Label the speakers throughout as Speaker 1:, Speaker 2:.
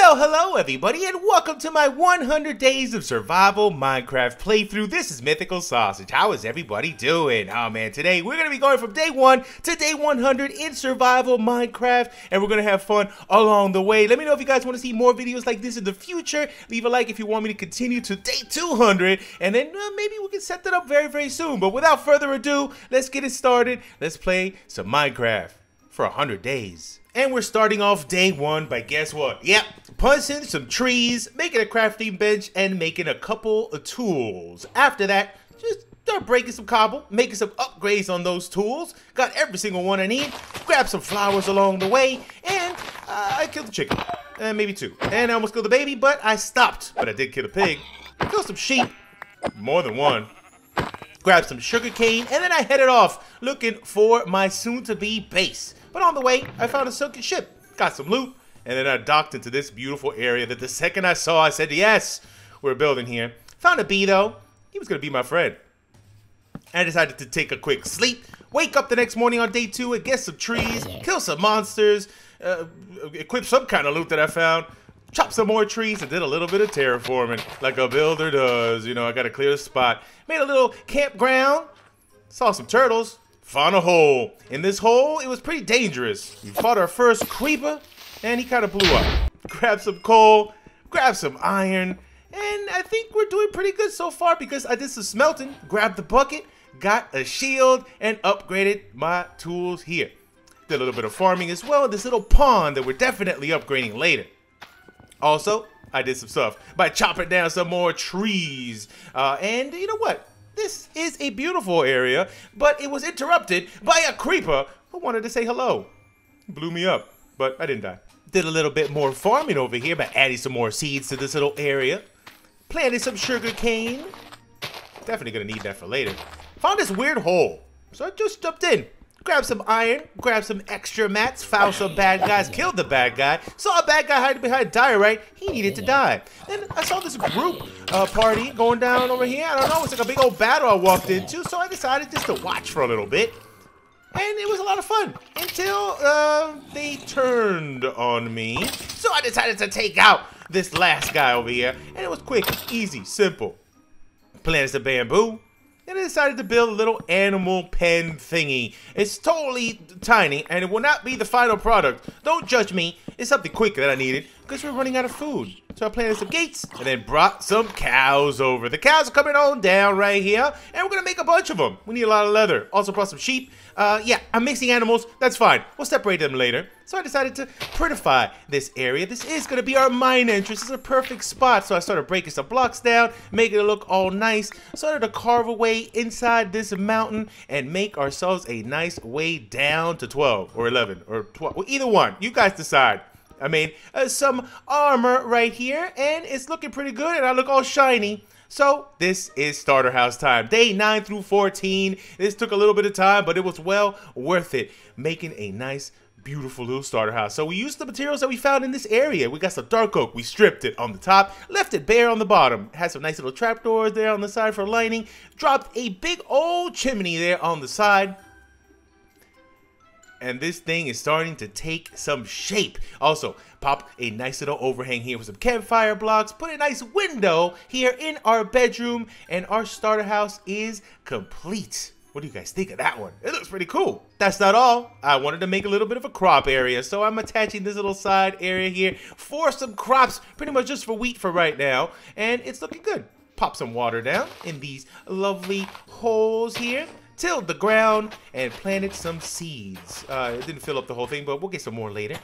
Speaker 1: Hello everybody, and welcome to my 100 Days of Survival Minecraft playthrough. This is Mythical Sausage. How is everybody doing? Oh man, today we're going to be going from day 1 to day 100 in Survival Minecraft, and we're going to have fun along the way. Let me know if you guys want to see more videos like this in the future. Leave a like if you want me to continue to day 200, and then maybe we can set that up very soon. But without further ado, let's get it started. Let's play some Minecraft for 100 days. And we're starting off day 1 by, guess what? Yep, punching some trees, making a crafting bench, and making a couple of tools. After that, just start breaking some cobble, making some upgrades on those tools. Got every single one I need. Grab some flowers along the way, and I killed the chicken. Maybe 2. And I almost killed the baby, but I stopped. But I did kill a pig. Killed some sheep. More than one. Grabbed some sugar cane, and then I headed off looking for my soon-to-be base. But on the way, I found a sunken ship, got some loot, and then I docked into this beautiful area that the second I saw, I said, yes, we're building here. Found a bee, though. He was going to be my friend. I decided to take a quick sleep, wake up the next morning on day 2 and get some trees, kill some monsters, equip some kind of loot that I found, chop some more trees, and did a little bit of terraforming like a builder does. You know, I got to clear the spot. Made a little campground, saw some turtles. Found a hole. In this hole, it was pretty dangerous. We fought our first creeper, and he kind of blew up. Grabbed some coal, grabbed some iron, and I think we're doing pretty good so far because I did some smelting, grabbed the bucket, got a shield, and upgraded my tools here. Did a little bit of farming as well in this little pond that we're definitely upgrading later. Also, I did some stuff by chopping down some more trees. And you know what? This is a beautiful area, but it was interrupted by a creeper who wanted to say hello. Blew me up, but I didn't die. Did a little bit more farming over here by adding some more seeds to this little area. Planted some sugar cane. Definitely gonna need that for later. Found this weird hole, so I just jumped in. Grabbed some iron, grabbed some extra mats, found some bad guys, killed the bad guy, saw a bad guy hiding behind diorite, he needed to die. Then I saw this group party going down over here. I don't know, it's like a big old battle I walked into, so I decided just to watch for a little bit. And it was a lot of fun, until they turned on me. So I decided to take out this last guy over here, and it was quick, easy, simple. Planted some bamboo. And I decided to build a little animal pen thingy. It's totally tiny, and it will not be the final product. Don't judge me. It's something quick that I needed, because we're running out of food. So I planted some gates, and then brought some cows over. The cows are coming on down right here, and we're going to make a bunch of them. We need a lot of leather. Also brought some sheep. Yeah, I'm mixing animals. That's fine. We'll separate them later. So I decided to prettify this area. This is going to be our mine entrance. It's a perfect spot. So I started breaking some blocks down, making it look all nice. Started to carve away inside this mountain and make ourselves a nice way down to 12 or 11 or 12. Well, either one. You guys decide. I made some armor right here, and it's looking pretty good, and I look all shiny. So this is starter house time. Day 9 through 14. This took a little bit of time, but it was well worth it. Making a nice, beautiful little starter house. So we used the materials that we found in this area. We got some dark oak. We stripped it on the top, left it bare on the bottom. Had some nice little trapdoors there on the side for lighting. Dropped a big old chimney there on the side. And this thing is starting to take some shape. Also, pop a nice little overhang here with some campfire blocks. Put a nice window here in our bedroom. And our starter house is complete. What do you guys think of that one? It looks pretty cool. That's not all. I wanted to make a little bit of a crop area. So I'm attaching this little side area here for some crops. Pretty much just for wheat for right now. And it's looking good. Pop some water down in these lovely holes here. Tilled the ground and planted some seeds. It didn't fill up the whole thing, but we'll get some more later.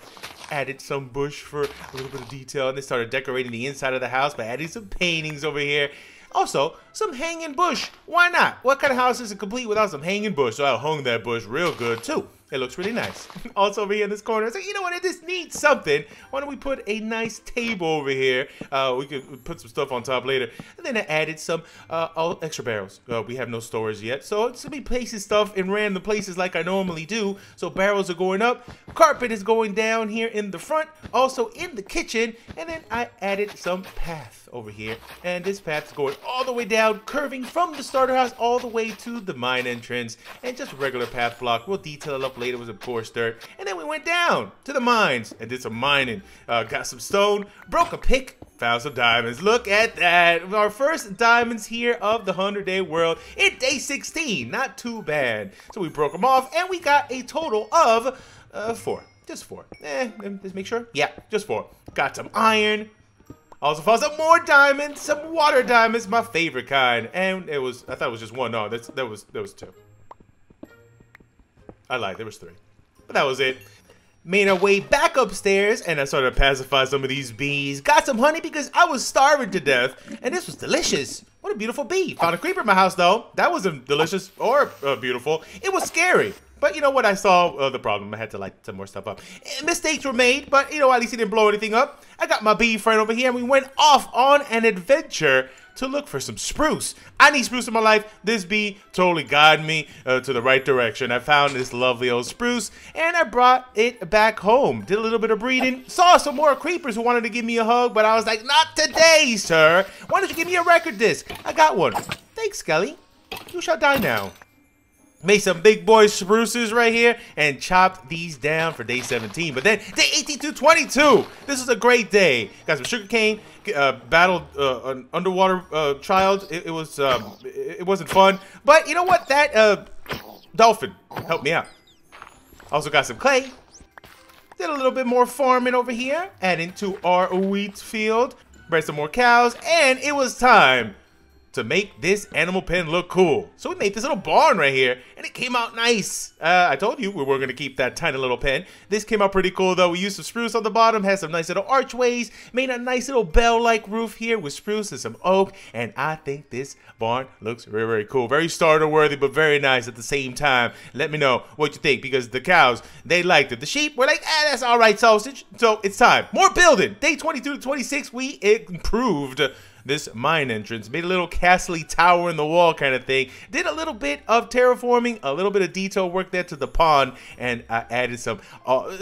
Speaker 1: Added some bush for a little bit of detail, and then started decorating the inside of the house by adding some paintings over here. Also, some hanging bush. Why not? What kind of house is complete without some hanging bush? So I hung that bush real good, too. It looks really nice. Also over here in this corner, I was like, you know what, it just needs something. Why don't we put a nice table over here? We could put some stuff on top later. And then I added some extra barrels. We have no storage yet, so it's gonna be placing stuff in random places like I normally do. So barrels are going up. Carpet is going down here in the front, also in the kitchen. And then I added some path over here. And this path is going all the way down, curving from the starter house all the way to the mine entrance. And just regular path block. We'll detail it up later was a coarse dirt. And then we went down to the mines and did some mining. Got some stone, broke a pick, found some diamonds. Look at that. Our first diamonds here of the 100-day world in day 16. Not too bad. So we broke them off and we got a total of 4. Just 4. Just make sure. Yeah, just 4. Got some iron. Also found some more diamonds, some water diamonds, my favorite kind. And I thought it was just 1. No, there was 2. I lied, there was 3. But that was it. Made our way back upstairs, and I started to pacify some of these bees. Got some honey because I was starving to death, and this was delicious. What a beautiful bee. Found a creeper in my house, though. That wasn't delicious or beautiful. It was scary. But you know what? I saw the problem. I had to light some more stuff up. Mistakes were made, but you know, at least he didn't blow anything up. I got my bee friend over here, and we went off on an adventure to look for some spruce. I need spruce in my life. This bee totally guided me to the right direction. I found this lovely old spruce, and I brought it back home. Did a little bit of breeding. Saw some more creepers who wanted to give me a hug, but I was like, not today, sir. Why don't you give me a record disc? I got one. Thanks, Skelly. You shall die now. Made some big boy spruces right here and chopped these down for day 17. But then day 18 to 22, this was a great day. Got some sugar cane, battled an underwater child. It wasn't fun, but you know what? That dolphin helped me out. Also got some clay. Did a little bit more farming over here, adding to our wheat field. Bred some more cows, and it was time to make this animal pen look cool. So we made this little barn right here, and it came out nice. I told you we were gonna keep that tiny little pen. This came out pretty cool though. We used some spruce on the bottom, had some nice little archways, made a nice little bell-like roof here with spruce and some oak, and I think this barn looks very, very cool. Very starter-worthy, but very nice at the same time. Let me know what you think, because the cows, they liked it. The sheep were like, that's all right, sausage. So it's time. More building. Day 22 to 26, we improved this mine entrance. Made a little castle-y tower in the wall kind of thing. Did a little bit of terraforming, a little bit of detail work there to the pond, and I added some,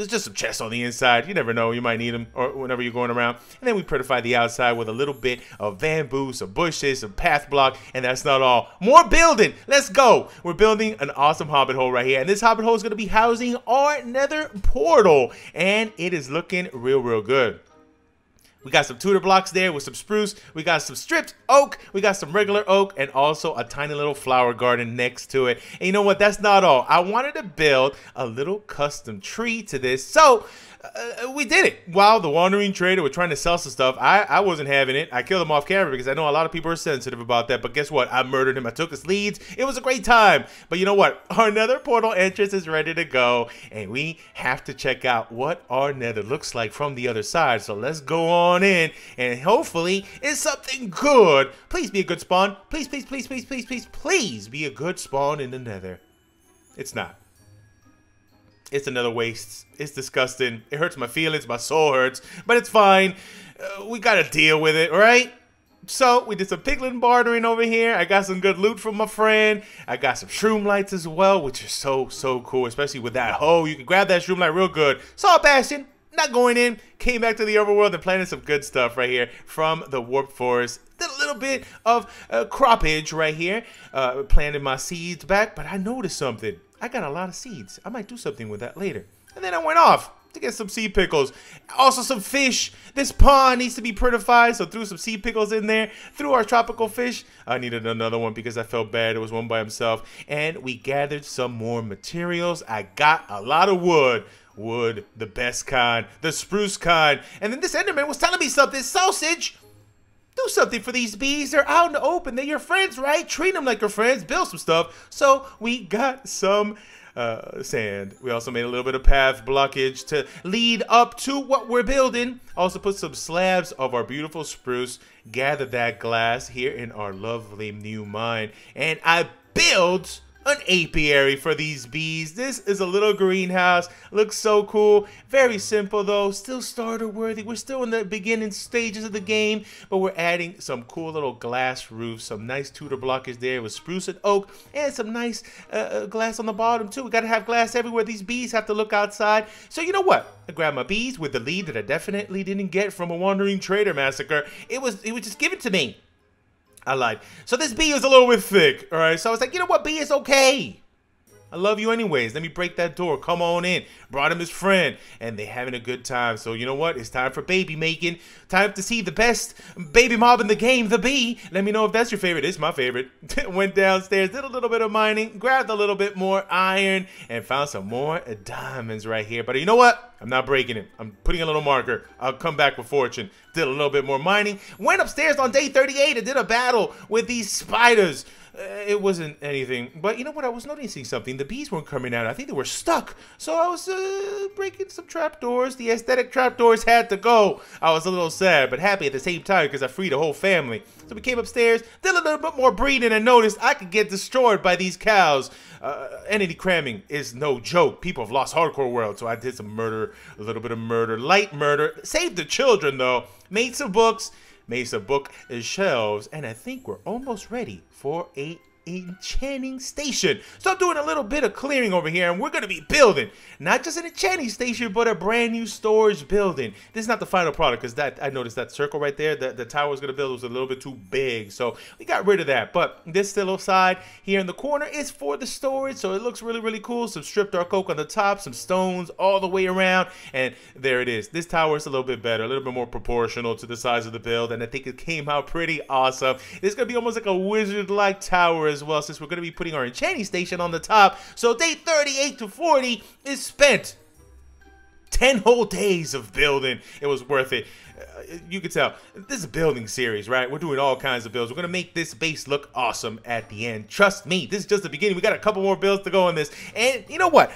Speaker 1: just some chests on the inside. You never know, you might need them or whenever you're going around. And then we prettified the outside with a little bit of bamboo, some bushes, some path block, and that's not all. More building. Let's go. We're building an awesome hobbit hole right here, and this hobbit hole is going to be housing our nether portal, and it is looking real, real good. We got some Tudor blocks there with some spruce. We got some stripped oak. We got some regular oak and also a tiny little flower garden next to it. And you know what? That's not all. I wanted to build a little custom tree to this. So we did it. While the wandering trader was trying to sell some stuff, I wasn't having it. I killed him off camera because I know a lot of people are sensitive about that. But guess what? I murdered him. I took his leads. It was a great time. But you know what? Our nether portal entrance is ready to go. And we have to check out what our nether looks like from the other side. So let's go on in. And hopefully it's something good. Please be a good spawn. Please, please, please, please, please, please, please be a good spawn in the nether. It's not. It's another waste. It's disgusting. It hurts my feelings. My soul hurts. But it's fine. We gotta deal with it, right? So we did some piglin bartering over here. I got some good loot from my friend. I got some shroom lights as well, which is so, so cool. Especially with that hoe. You can grab that shroom light real good. Saw a bastion. Not going in. Came back to the overworld and planted some good stuff right here from the warped forest. Did a little bit of croppage right here. Planted my seeds back. But I noticed something. I got a lot of seeds. I might do something with that later. And then I went off to get some sea pickles. Also some fish. This pond needs to be prettified, so threw some sea pickles in there. Threw our tropical fish. I needed another one because I felt bad. It was one by himself. And we gathered some more materials. I got a lot of wood. Wood, the best kind, the spruce kind. And then this Enderman was telling me something. Sausage! Do something for these bees. They're out in the open. They're your friends, right? Treat them like your friends. Build some stuff. So we got some sand. We also made a little bit of path blockage to lead up to what we're building. Also put some slabs of our beautiful spruce. Gather that glass here in our lovely new mine. And I built an apiary for these bees. This is a little greenhouse. Looks so cool. Very simple though. Still starter worthy. We're still in the beginning stages of the game, but we're adding some cool little glass roofs, some nice Tudor blockage there with spruce and oak, and some nice glass on the bottom too. We gotta have glass everywhere. These bees have to look outside. So you know what? I grabbed my bees with the lead that I definitely didn't get from a wandering trader massacre. It was just given to me. I lied. So this bee is a little bit thick, all right? So I was like, you know what, bee is okay. I love you anyways. Let me break that door. Come on in. Brought him his friend, and they having a good time. So you know what? It's time for baby making. Time to see the best baby mob in the game, the bee. Let me know if that's your favorite. It's my favorite. Went downstairs, did a little bit of mining, grabbed a little bit more iron, and found some more diamonds right here. But you know what? I'm not breaking it. I'm putting a little marker. I'll come back with fortune. Did a little bit more mining. Went upstairs on day 38 and did a battle with these spiders. It wasn't anything, but you know what? I was noticing something. The bees weren't coming out. I think they were stuck. So I was breaking some trapdoors. The aesthetic trapdoors had to go. I was a little sad, but happy at the same time because I freed a whole family. So we came upstairs, did a little bit more breeding, and noticed I could get destroyed by these cows. Entity cramming is no joke. People have lost Hardcore World, so I did some murder, a little bit of murder, light murder. Saved the children, though. Made some books. Made some book shelves, and I think we're almost ready for a enchanting station. So I'm doing a little bit of clearing over here, and we're going to be building not just an enchanting station, but a brand new storage building. This is not the final product because that I noticed that circle right there, the tower I was going to build was a little bit too big, so we got rid of that. But this little side here in the corner is for the storage, so it looks really, really cool. Some stripped dark oak on the top, some stones all the way around, and there it is. This tower is a little bit better, a little bit more proportional to the size of the build, and I think it came out pretty awesome. It's going to be almost like a wizard-like tower as well, since we're going to be putting our enchanting station on the top. So day 38 to 40 is spent. 10 whole days of building. It was worth it. You can tell this is a building series, right? We're doing all kinds of builds. We're going to make this base look awesome at the end. Trust me, this is just the beginning. We got a couple more builds to go on this. And you know what?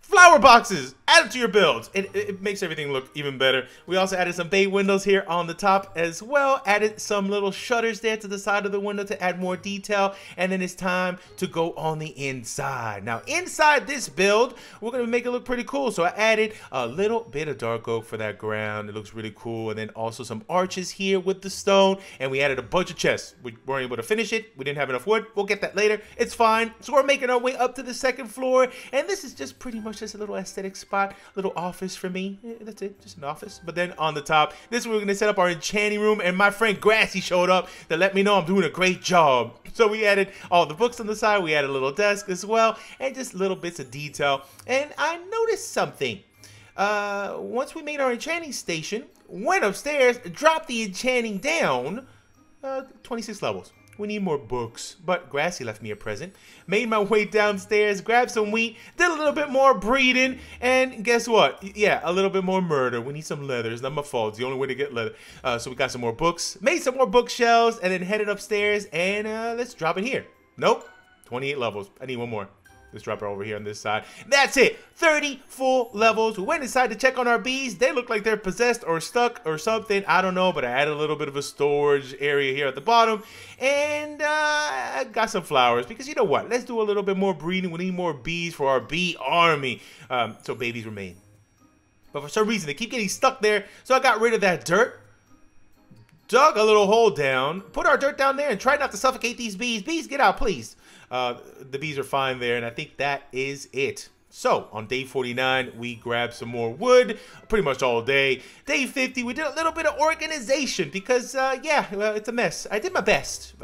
Speaker 1: Flower boxes, add them to your builds. It makes everything look even better. We also added some bay windows here on the top as well. Added some little shutters there to the side of the window to add more detail. And then it's time to go on the inside. Now, inside this build, we're going to make it look pretty cool. So I added a little bit of dark oak for that ground. It looks really cool. And then also some arches here with the stone. And we added a bunch of chests. We weren't able to finish it. We didn't have enough wood. We'll get that later. It's fine. So we're making our way up to the second floor. And this is just pretty much just a little aesthetic spot, little office for me. That's it, just an office. But then on the top, this is where we're gonna set up our enchanting room, and my friend Grassy showed up to let me know I'm doing a great job. So we added all the books on the side, we added a little desk as well, and just little bits of detail. And I noticed something. Once we made our enchanting station, went upstairs, dropped the enchanting down, 26 levels. We need more books, but Grassy left me a present. Made my way downstairs, grabbed some wheat, did a little bit more breeding, and guess what? Yeah, a little bit more murder. We need some leather. It's not my fault. It's the only way to get leather. So we got some more books, made some more bookshelves, and then headed upstairs, and let's drop it here. Nope, 28 levels. I need one more. Let's drop it over here on this side. That's it. 30 full levels. We went inside to check on our bees. They look like they're possessed or stuck or something. I don't know, but I added a little bit of a storage area here at the bottom. And I got some flowers because you know what? Let's do a little bit more breeding. We need more bees for our bee army. So babies remain. But for some reason, they keep getting stuck there. So I got rid of that dirt. Dug a little hole down. Put our dirt down there and try not to suffocate these bees. Bees, get out, please. The bees are fine there, and I think that is it. So, on day 49, we grabbed some more wood, pretty much all day. Day 50, we did a little bit of organization because, yeah, well, it's a mess. I did my best.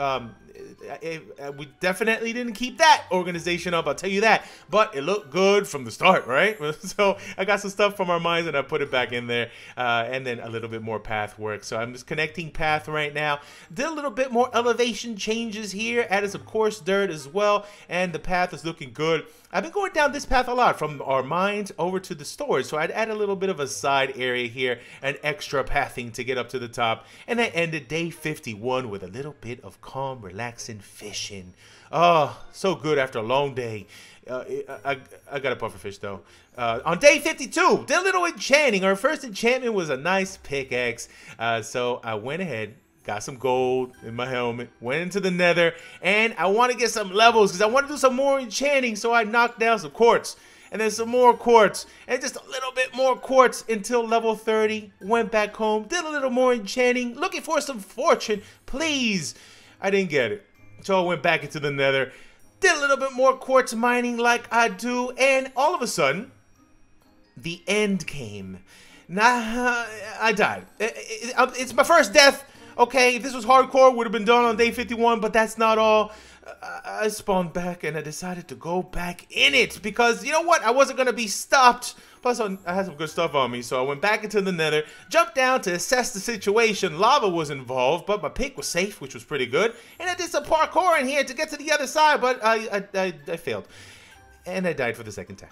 Speaker 1: We definitely didn't keep that organization up, I'll tell you that. But it looked good from the start, right? So I got some stuff from our mines and I put it back in there. And then a little bit more path work. So I'm just connecting path right now. Did a little bit more elevation changes here. Added some coarse dirt as well. And the path is looking good. I've been going down this path a lot from our mines over to the storage. So I'd add a little bit of a side area here, an extra pathing to get up to the top. And I ended day 51 with a little bit of calm, relaxing fishing. Oh, so good after a long day. I got a puffer fish though. On day 52, did a little enchanting. Our first enchantment was a nice pickaxe. So I went ahead, got some gold in my helmet, went into the nether, and I want to get some levels because I want to do some more enchanting. So I knocked down some quartz, and then some more quartz, and just a little bit more quartz until level 30. Went back home, did a little more enchanting, looking for some fortune, please. I didn't get it. So I went back into the nether, did a little bit more quartz mining like I do, and all of a sudden, the end came. Nah, I died. It's my first death. Okay, if this was hardcore, would have been done on day 51, but that's not all. I spawned back and I decided to go back in it because, you know what, I wasn't going to be stopped. Plus, I had some good stuff on me, so I went back into the nether, jumped down to assess the situation. Lava was involved, but my pick was safe, which was pretty good. And I did some parkour in here to get to the other side, but I failed. And I died for the second time.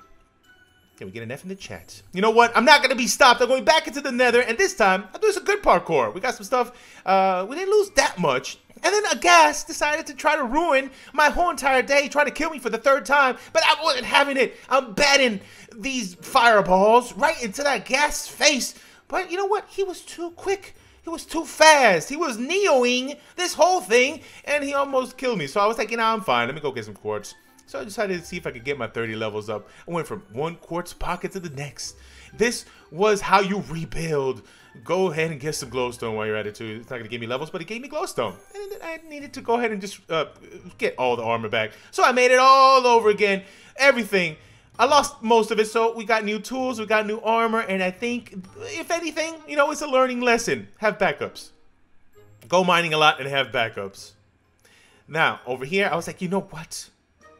Speaker 1: Can we get an F in the chat? You know what? I'm not going to be stopped. I'm going back into the nether, and this time, I'm doing some good parkour. We got some stuff. We didn't lose that much. And then a gas decided to try to ruin my whole entire day, trying to kill me for the third time, but I wasn't having it. I'm batting these fireballs right into that gas face. But you know what? He was too quick. He was too fast. He was Neoing this whole thing, and he almost killed me. So I was like, you know, I'm fine. Let me go get some quartz. So I decided to see if I could get my 30 levels up. I went from one quartz pocket to the next. This was how you rebuild. Go ahead and get some glowstone while you're at it too. It's not going to give me levels, but it gave me glowstone. And I needed to go ahead and just get all the armor back. So I made it all over again. Everything. I lost most of it, so we got new tools, we got new armor, and I think, if anything, you know, it's a learning lesson. Have backups. Go mining a lot and have backups. Now, over here, I was like, you know what?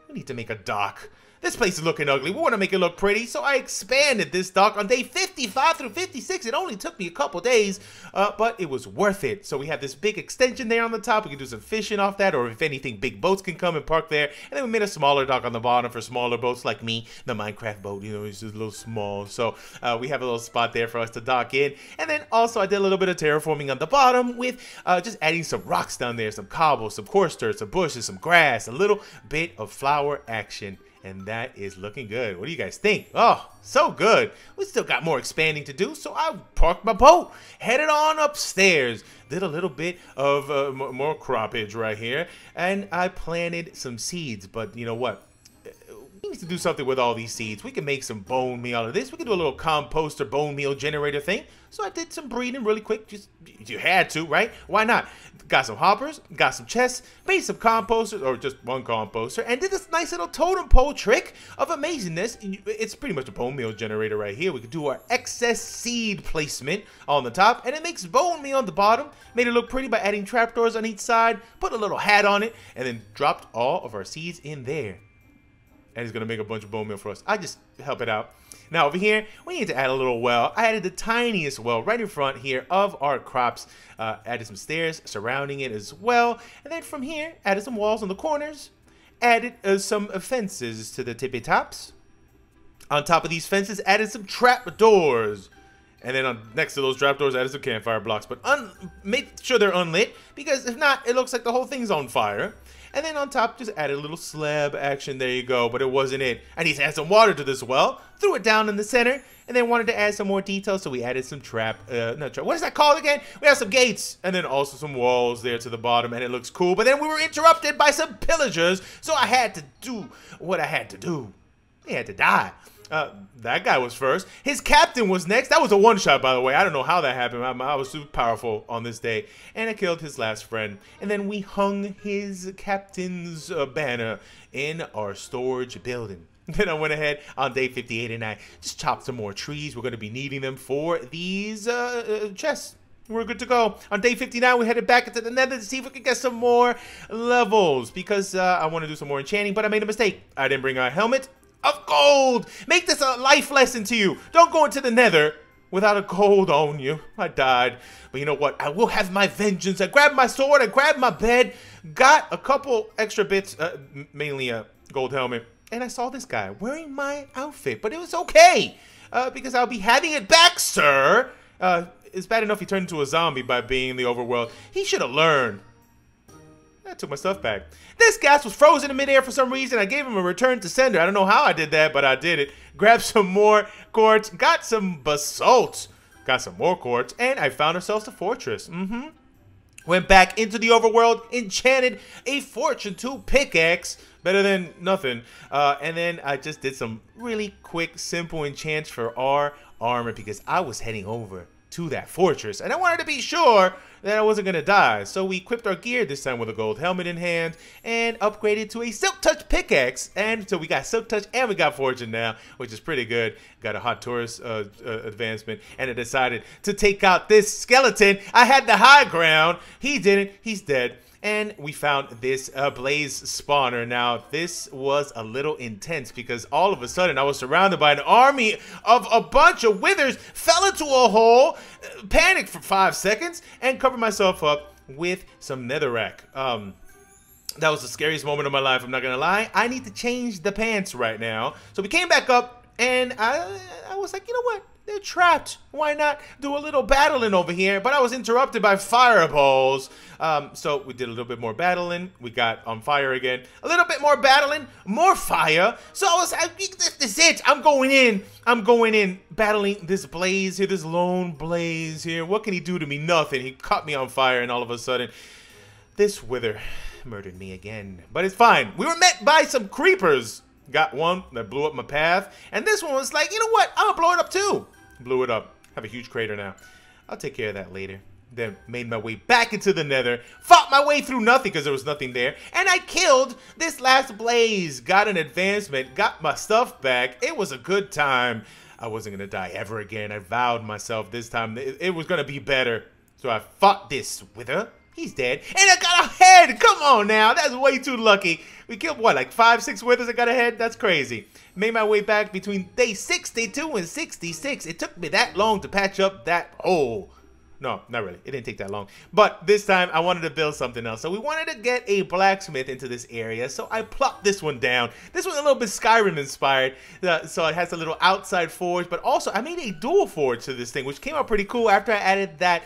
Speaker 1: We need to make a dock. This place is looking ugly. We want to make it look pretty, so I expanded this dock on day 55 through 56. It only took me a couple days, but it was worth it. So we have this big extension there on the top. We can do some fishing off that, or if anything, big boats can come and park there. And then we made a smaller dock on the bottom for smaller boats like me. The Minecraft boat, you know, it's just a little small. So we have a little spot there for us to dock in. And then also I did a little bit of terraforming on the bottom with just adding some rocks down there, some cobble, some coarse dirt, some bushes, some grass, a little bit of flower action. And that is looking good. What do you guys think? Oh, so good. We still got more expanding to do, so I parked my boat, headed on upstairs, did a little bit of more croppage right here, and I planted some seeds. But you know what? We need to do something with all these seeds. We can make some bone meal out of this. We can do a little composter bone meal generator thing. So I did some breeding really quick. Just, you had to, right? Why not? Got some hoppers, got some chests, made some composters, or just one composter, and did this nice little totem pole trick of amazingness. It's pretty much a bone meal generator right here. We could do our excess seed placement on the top, and it makes bone meal on the bottom. Made it look pretty by adding trapdoors on each side, put a little hat on it, and then dropped all of our seeds in there. And it's going to make a bunch of bone meal for us. I just help it out. Now over here, we need to add a little well. I added the tiniest well right in front here of our crops. Added some stairs surrounding it as well. And then from here, added some walls on the corners. Added some fences to the tippy tops. On top of these fences, added some trap doors. And then next to those trapdoors, added some campfire blocks. But make sure they're unlit, because if not, it looks like the whole thing's on fire. And then on top, just added a little slab action. There you go, but it wasn't it. I need to add some water to this well. Threw it down in the center, and then wanted to add some more details, so we added some what is that called again? We have some gates, and then also some walls there to the bottom, and it looks cool. But then we were interrupted by some pillagers, so I had to do what I had to do. They had to die. That guy was first. His captain was next. That was a one-shot, by the way. I don't know how that happened. I was super powerful on this day. And I killed his last friend. And then we hung his captain's banner in our storage building. Then I went ahead on day 58 and I just chopped some more trees. We're going to be needing them for these chests. We're good to go. On day 59, we headed back into the nether to see if we could get some more levels. Because I want to do some more enchanting, but I made a mistake. I didn't bring a helmet of gold. Make this a life lesson to you. Don't go into the nether without a gold on you. I died. But you know what? I will have my vengeance. I grabbed my sword. I grabbed my bed. Got a couple extra bits. Mainly a gold helmet. And I saw this guy wearing my outfit. But it was okay. Because I'll be having it back, sir. It's bad enough he turned into a zombie by being in the overworld. He should have learned. I took my stuff back. This gas was frozen in midair for some reason. I gave him a return to sender. I don't know how I did that, but I did it. Grabbed some more quartz. Got some basalt. Got some more quartz. And I found ourselves a fortress. Went back into the overworld. Enchanted a Fortune 2 pickaxe. Better than nothing. And then I just did some really quick, simple enchants for our armor because I was heading over to that fortress, and I wanted to be sure that I wasn't gonna die. So we equipped our gear this time with a gold helmet in hand and upgraded to a Silk Touch pickaxe. And so we got Silk Touch and we got Fortune now, which is pretty good. Got a Hot Taurus advancement, and I decided to take out this skeleton. I had the high ground. He didn't. He's dead. and we found this blaze spawner. Now, this was a little intense because all of a sudden I was surrounded by an army of a bunch of withers, fell into a hole, panicked for 5 seconds, and covered myself up with some netherrack. That was the scariest moment of my life, I'm not gonna lie. I need to change the pants right now. So we came back up, and I was like, you know what? They're trapped. Why not do a little battling over here? But I was interrupted by fireballs. So we did a little bit more battling. We got on fire again. A little bit more battling, more fire. So I was like, this is it. I'm going in. I'm going in, battling this blaze here, this lone blaze here. What can he do to me? Nothing. He caught me on fire, and all of a sudden, this wither murdered me again. But it's fine. We were met by some creepers. Got one that blew up my path, and this one was like, you know what? I'm gonna blow it up too. Blew it up. Have a huge crater now. I'll take care of that later. Then made my way back into the nether, fought my way through nothing because there was nothing there, and I killed this last blaze. Got an advancement, got my stuff back. It was a good time. I wasn't gonna die ever again. I vowed myself this time it was gonna be better. So I fought this wither. He's dead. And I got a head! Come on now, that's way too lucky. We killed, what, like 5, 6 withers and got a head? That's crazy. Made my way back between day 62 and 66. It took me that long to patch up that hole. No, not really. It didn't take that long. But this time, I wanted to build something else. So we wanted to get a blacksmith into this area. So I plopped this one down. This one's a little bit Skyrim inspired. So it has a little outside forge. But also, I made a dual forge to this thing, which came out pretty cool after I added that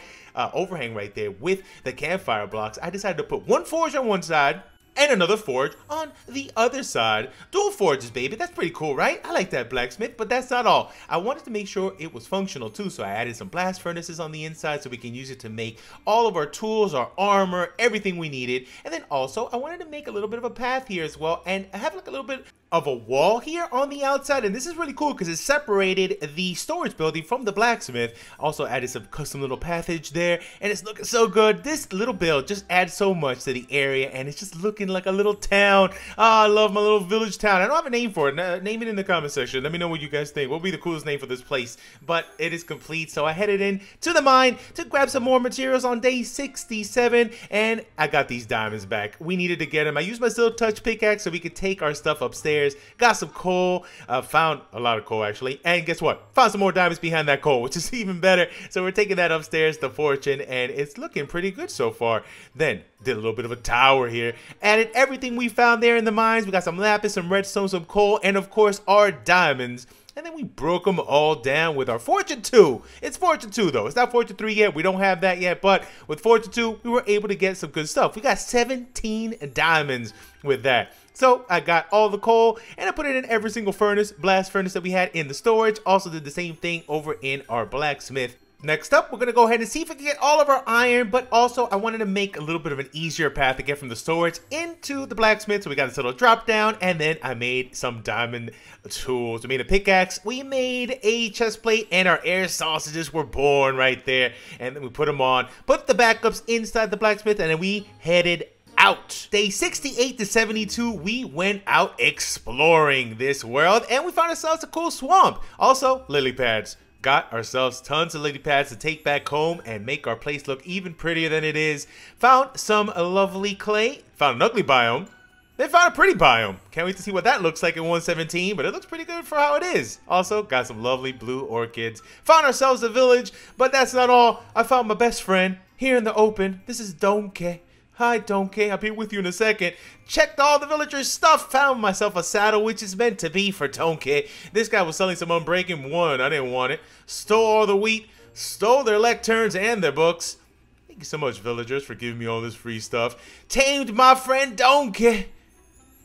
Speaker 1: overhang right there with the campfire blocks. I decided to put one forge on one side and another forge on the other side. Dual forges, baby. That's pretty cool, right? I like that, blacksmith, but that's not all. I wanted to make sure it was functional too, so I added some blast furnaces on the inside so we can use it to make all of our tools, our armor, everything we needed. And then also, I wanted to make a little bit of a path here as well, and I have like a little bit of a wall here on the outside, and this is really cool because it separated the storage building from the blacksmith. Also added some custom little pathage there, and it's looking so good. This little build just adds so much to the area, and it's just looking like a little town. Ah, I love my little village town. I don't have a name for it. Name it in the comment section. Let me know what you guys think. What would be the coolest name for this place? But it is complete, so I headed in to the mine to grab some more materials on day 67, and I got these diamonds back. We needed to get them. I used my Silk Touch pickaxe so we could take our stuff upstairs. Got some coal, found a lot of coal actually, and guess what? Found some more diamonds behind that coal, which is even better. So we're taking that upstairs to Fortune, and it's looking pretty good so far. Then did a little bit of a tower here, added everything we found there in the mines. We got some lapis, some redstone, some coal, and of course our diamonds. And then we broke them all down with our Fortune 2. It's Fortune 2 though. It's not Fortune 3 yet. We don't have that yet. But with Fortune 2, we were able to get some good stuff. We got 17 diamonds with that. So I got all the coal and I put it in every single furnace, blast furnace that we had in the storage. Also did the same thing over in our blacksmith. Next up, we're going to go ahead and see if we can get all of our iron, but also I wanted to make a little bit of an easier path to get from the storage into the blacksmith. So we got this little drop down, and then I made some diamond tools. We made a pickaxe, we made a chest plate, and our air sausages were born right there. And then we put them on, put the backups inside the blacksmith, and then we headed out. Day 68 to 72, we went out exploring this world, and we found ourselves a cool swamp. Also, lily pads. Got ourselves tons of lily pads to take back home and make our place look even prettier than it is. Found some lovely clay. Found an ugly biome. Then found a pretty biome. Can't wait to see what that looks like in 117, but it looks pretty good for how it is. Also, got some lovely blue orchids. Found ourselves a village, but that's not all. I found my best friend here in the open. This is Donkey. Hi, Donkey. I'll be with you in a second. Checked all the villagers' stuff. Found myself a saddle, which is meant to be for Donkey. This guy was selling some Unbreaking 1. I didn't want it. Stole all the wheat. Stole their lecterns and their books. Thank you so much, villagers, for giving me all this free stuff. Tamed my friend Donkey.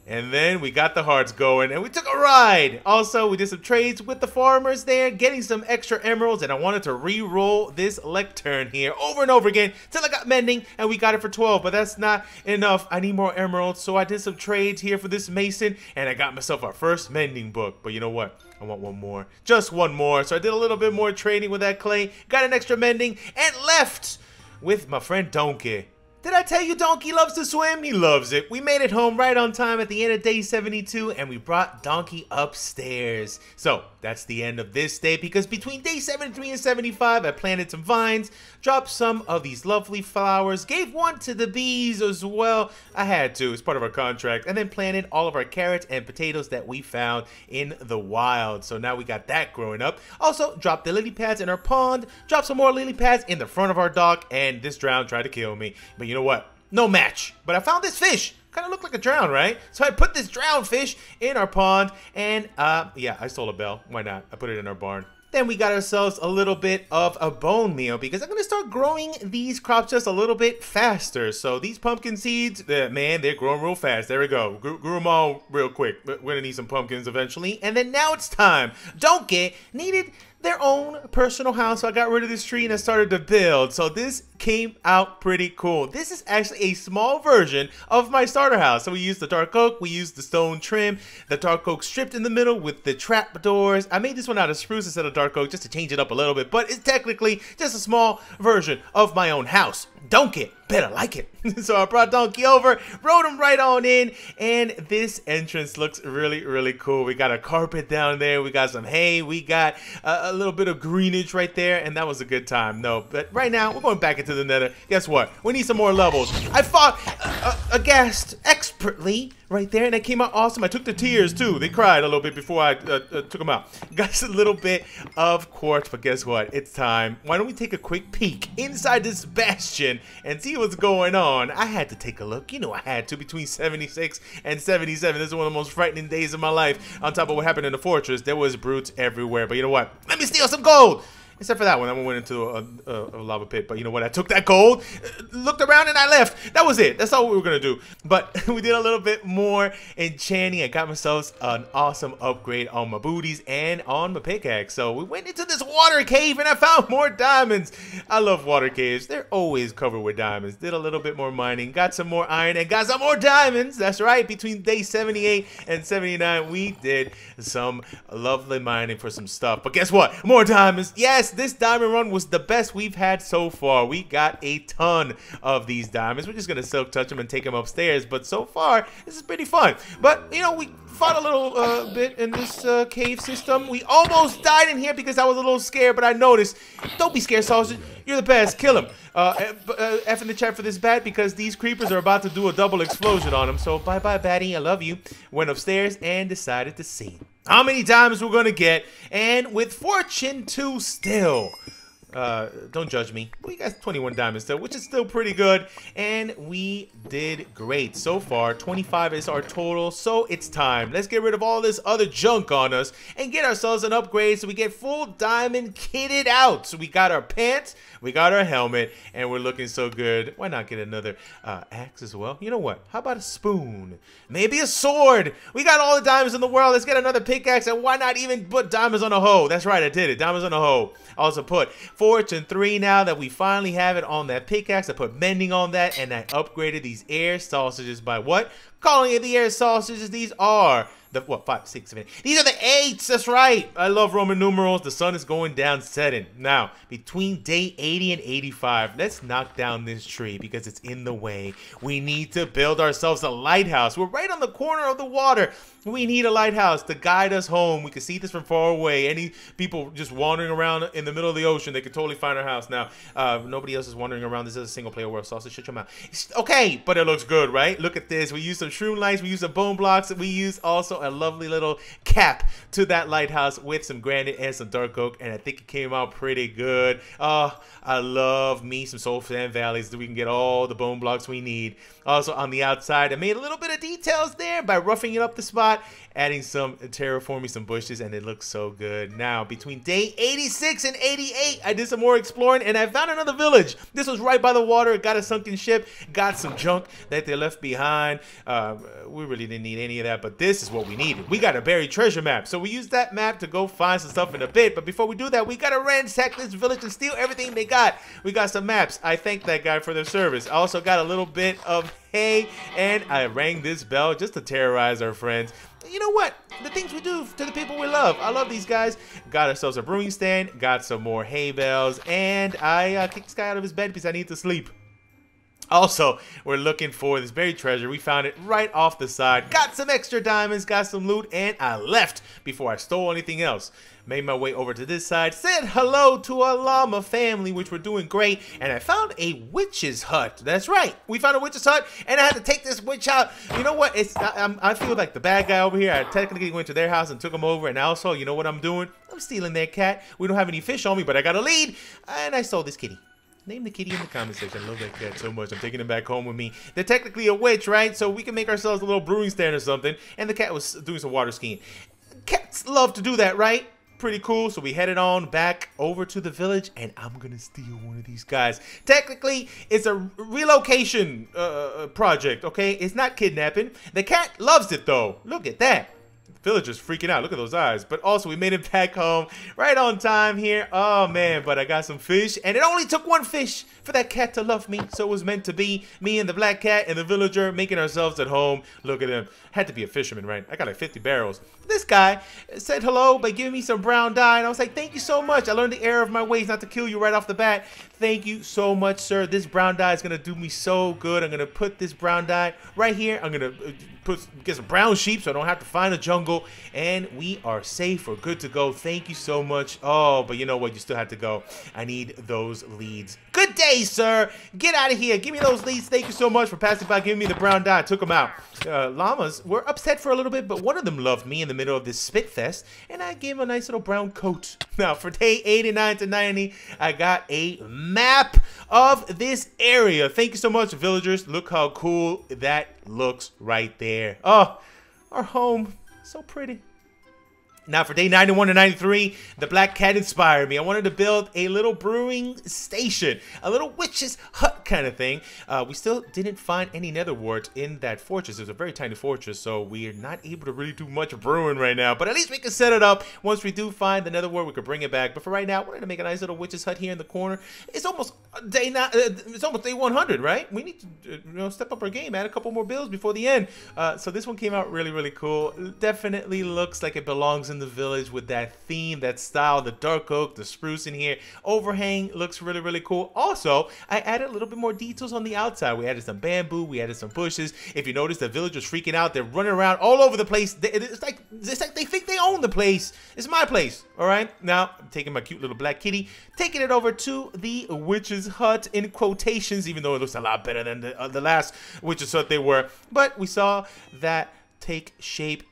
Speaker 1: And then we got the hearts going, and we took a ride. Also, we did some trades with the farmers there, getting some extra emeralds, and I wanted to re-roll this lectern here over and over again till I got mending, and we got it for 12, but that's not enough. I need more emeralds, so I did some trades here for this mason, and I got myself our first mending book. But you know what? I want one more. Just one more. So I did a little bit more trading with that clay, got an extra mending, and left with my friend Donkey Did I tell you Donkey loves to swim? He loves it. We made it home right on time at the end of day 72, and we brought Donkey upstairs. So that's the end of this day, because between day 73 and 75, I planted some vines, dropped some of these lovely flowers, gave one to the bees as well. I had to, it's part of our contract, and then planted all of our carrots and potatoes that we found in the wild. So now we got that growing up. Also, dropped the lily pads in our pond, dropped some more lily pads in the front of our dock, and this drown tried to kill me. But you know what? No match. But I found this fish. Kind of looked like a drown, right? So I put this drowned fish in our pond, and yeah, I stole a bell. Why not? I put it in our barn. Then we got ourselves a little bit of a bone meal, because I'm going to start growing these crops just a little bit faster. So ththese pumpkin seeds, man, they're growing real fast. There we go. Grew them all real quick. We're going to need some pumpkins eventually. And then now it's time. Donkey needed their own personal house, so I got rid of this tree and I started to build. So this came out pretty cool. This is actually a small version of my starter house. So we used the dark oak, we used the stone trim, the dark oak stripped in the middle with the trap doors. I made this one out of spruce instead of dark oak just to change it up a little bit, but it's technically just a small version of my own house. Donkey better like it. So I brought Donkey over, rode him right on in, and this entrance looks really, really cool. We got a carpet down there, we got some hay, we got a little bit of greenage right there, and that was a good time. No, but right now we're going back into the nether. Guess what? We need some more levels. I fought a ghast expertly right there, and it came out awesome. I took the tears too. They cried a little bit before I took them out. Got a little bit of quartz, but guess what? It's time. Why don't we take a quick peek inside this bastion and see what's going on? I had to take a look. You know I had to. Between 76 and 77, this is one of the most frightening days of my life. On top of what happened in the fortress, there was brutes everywhere. But you know what? Let me steal some gold. Except for that one. That one went into a lava pit. But you know what? I took that gold, looked around, and I left. That was it. That's all we were going to do. But we did a little bit more enchanting. I got myself an awesome upgrade on my booties and on my pickaxe. So we went into this water cave, and I found more diamonds. I love water caves. They're always covered with diamonds. Did a little bit more mining. Got some more iron and got some more diamonds. That's right. Between day 78 and 79, we did some lovely mining for some stuff. But guess what? More diamonds. Yes. This diamond run was the best we've had so far. We got a ton of these diamonds. We're just going to silk touch them and take them upstairs. But so far, this is pretty fun. But, you know, we fought a little bit in this cave system. We almost died in here because I was a little scared. But I noticed, don't be scared, Sausage. You're the best. Kill him. F in the chat for this bat, because these creepers are about to do a double explosion on him. So bye-bye, Batty. I love you. Went upstairs and decided to see how many diamonds we're going to get. And with fortune 2 still. Don't judge me. We got 21 diamonds still, which is still pretty good. And we did great. So far, 25 is our total. So it's time. Let's get rid of all this other junk on us and get ourselves an upgrade so we get full diamond kitted out. So we got our pants, we got our helmet, and we're looking so good. Why not get another axe as well? You know what? How about a spoon? Maybe a sword. We got all the diamonds in the world. Let's get another pickaxe, and why not even put diamonds on a hoe? That's right, I did it. Diamonds on a hoe. Also put fortune 3 now that we finally have it on that pickaxe. I put mending on that, and I upgraded these air sausages by what? Calling it the air sausages. These are the, what, 5, 6, 7, 8. These are the 8s. That's right. I love Roman numerals. The sun is going down setting. Now, between day 80 and 85, let's knock down this tree because it's in the way. We need to build ourselves a lighthouse. We're right on the corner of the water. We need a lighthouse to guide us home. We can see this from far away. Any people just wandering around in the middle of the ocean, they can totally find our house. Now, nobody else is wandering around. This is a single player world, so also shut your mouth. Okay, but it looks good, right? Look at this. We use some shroom lights. We use some bone blocks. We use also a lovely little cap to that lighthouse with some granite and some dark oak, and I think it came out pretty good. I love me some soul sand valleys so we can get all the bone blocks we need. Also on the outside, I made a little bit of details there by roughing it up the spot, adding some terraforming, some bushes, and it looks so good. Now, between day 86 and 88, I did some more exploring, and I found another village. This was right by the water. It got a sunken ship, got some junk that they left behind. We really didn't need any of that, but this is what we needed. We got a buried treasure map, so we used that map to go find some stuff in a bit, but before we do that, we got to ransack this village and steal everything they got. We got some maps. I thank that guy for their service. I also got a little bit of hay, and I rang this bell just to terrorize our friends. You know what? The things we do to the people we love. I love these guys. Got ourselves a brewing stand, got some more hay bales, and I kicked this guy out of his bed because I need to sleep. Also, we're looking for this buried treasure. We found it right off the side. Got some extra diamonds, got some loot, and I left before I stole anything else. Made my way over to this side, said hello to our llama family, which were doing great, and I found a witch's hut. That's right, we found a witch's hut, and I had to take this witch out. You know what? I feel like the bad guy over here. I technically went to their house and took them over, and also, you know what I'm doing? I'm stealing their cat. We don't have any fish on me, but I got a lead, and I stole this kitty. Name the kitty in the comment section. I love that cat so much. I'm taking him back home with me. They're technically a witch, right? So we can make ourselves a little brewing stand or something. And the cat was doing some water skiing. Cats love to do that, right? Pretty cool. So we headed on back over to the village, and I'm gonna steal one of these guys. Technically, it's a relocation project, okay? It's not kidnapping. The cat loves it, though. Look at that. Villager's freaking out. Look at those eyes. But also, we made it back home right on time here. Oh, man. But I got some fish. And it only took one fish for that cat to love me. So it was meant to be me and the black cat and the villager making ourselves at home. Look at him. Had to be a fisherman, right? I got like 50 barrels. This guy said hello by giving me some brown dye. And I was like, thank you so much. I learned the error of my ways not to kill you right off the bat. Thank you so much, sir. This brown dye is going to do me so good. I'm going to put this brown dye right here. I'm going to get some brown sheep so I don't have to find a jungle. And we are safe. We're good to go. Thank you so much. Oh, but you know what? You still have to go. I need those leads. Good day, sir. Get out of here. Give me those leads. Thank you so much for passing by, giving me the brown dye. I took them out. Llamas were upset for a little bit, but one of them loved me in the middle of this spit fest, and I gave him a nice little brown coat. Now, for day 89 to 90, I got a map of this area. Thank you so much, villagers. Look how cool that looks right there. Oh, our home. So pretty. Now for day 91 to 93, the black cat inspired me. I wanted to build a little brewing station, a little witch's hut kind of thing. We still didn't find any nether wart in that fortress. It was a very tiny fortress, so we're not able to really do much brewing right now. But at least we can set it up. Once we do find the nether wart, we could bring it back. But for right now, we're gonna make a nice little witch's hut here in the corner. It's almost day 100, right? We need to step up our game, add a couple more builds before the end. So this one came out really cool. Definitely looks like it belongs in the village with that theme, that style, the dark oak, the spruce in here. Overhang looks really cool. Also, I added a little bit more details on the outside. We added some bamboo, we added some bushes. If you notice, the villagers freaking out. They're running around all over the place. It's like they think they own the place. It's my place. All right. Now I'm taking my cute little black kitty, taking it over to the witch's hut in quotations, even though it looks a lot better than the last witch's hut they were. But we saw that take shape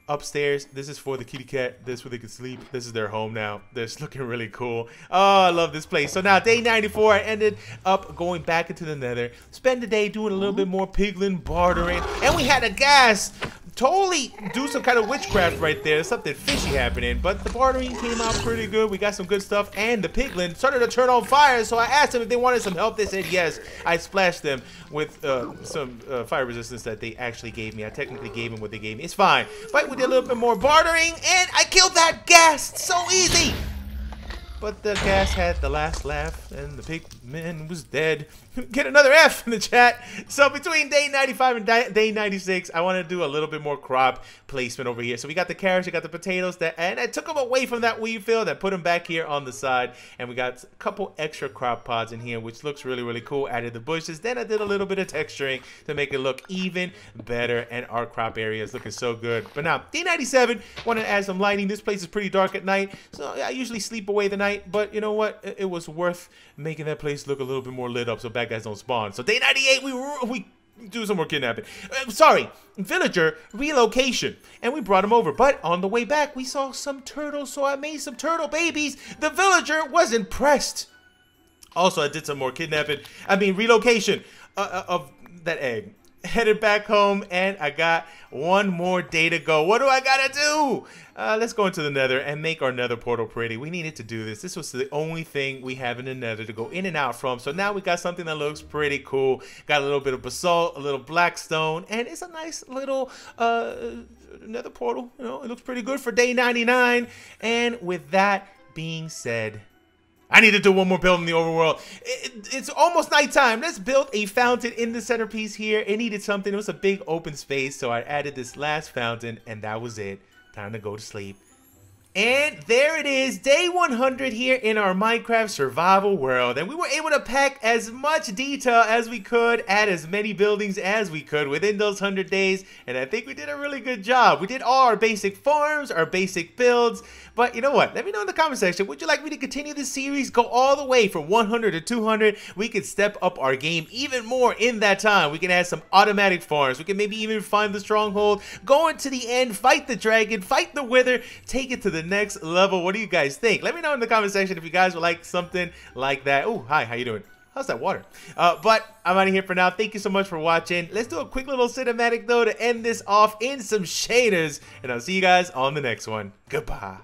Speaker 1: upstairs. This is for the kitty cat. This is where they can sleep. This is their home now. This looking really cool. Oh, I love this place. So now day 94, I ended up going back into the nether. Spend the day doing a little bit more piglin bartering. And we had a gas. Totally do some kind of witchcraft right there. Something fishy happening. But the bartering came out pretty good. We got some good stuff. And the piglin started to turn on fire. So I asked them if they wanted some help. They said yes. I splashed them with some fire resistance that they actually gave me. I technically gave them what they gave me. It's fine. But we did a little bit more bartering. And I killed that ghast. So easy. But the ghast had the last laugh, and the pigman was dead. Get another F in the chat. So between day 95 and day 96, I want to do a little bit more crop placement over here. So we got the carrots, we got the potatoes, and I took them away from that wheat field and put them back here on the side. And we got a couple extra crop pods in here, which looks really cool. Added the bushes. Then I did a little bit of texturing to make it look even better. And our crop area is looking so good. But now, day 97, want to add some lighting. This place is pretty dark at night, so I usually sleep away the night. But you know what? It was worth making that place look a little bit more lit up so bad guys don't spawn. So day 98, we do some more kidnapping. Villager relocation, and we brought him over. But on the way back, we saw some turtles, so I made some turtle babies. The villager was impressed. Also, I did some more relocation of that egg. Headed back home, and I got one more day to go. What do I gotta do? Let's go into the nether and make our nether portal pretty. We needed to do this. This was the only thing we have in the nether to go in and out from. So now we got something that looks pretty cool. Got a little bit of basalt, a little black stone, and it's a nice little nether portal. You know, it looks pretty good for day 99. And with that being said, I need to do one more build in the overworld. It's almost nighttime. Let's build a fountain in the centerpiece here. It needed something. It was a big open space, so I added this last fountain, and that was it. Time to go to sleep. And there it is, day 100 here in our Minecraft survival world. And we were able to pack as much detail as we could, add as many buildings as we could within those 100 days. And I think we did a really good job. We did all our basic farms, our basic builds. But you know what? Let me know in the comment section. Would you like me to continue this series? Go all the way from 100 to 200. We could step up our game even more in that time. We can add some automatic farms. We can maybe even find the stronghold, go into the end, fight the dragon, fight the wither, take it to the next level. What do you guys think? Let me know in the comment section if you guys would like something like that. Oh, hi, how you doing? How's that water? But I'm out of here for now. Thank you so much for watching. Let's do a quick little cinematic though to end this off in some shaders, and I'll see you guys on the next one. Goodbye.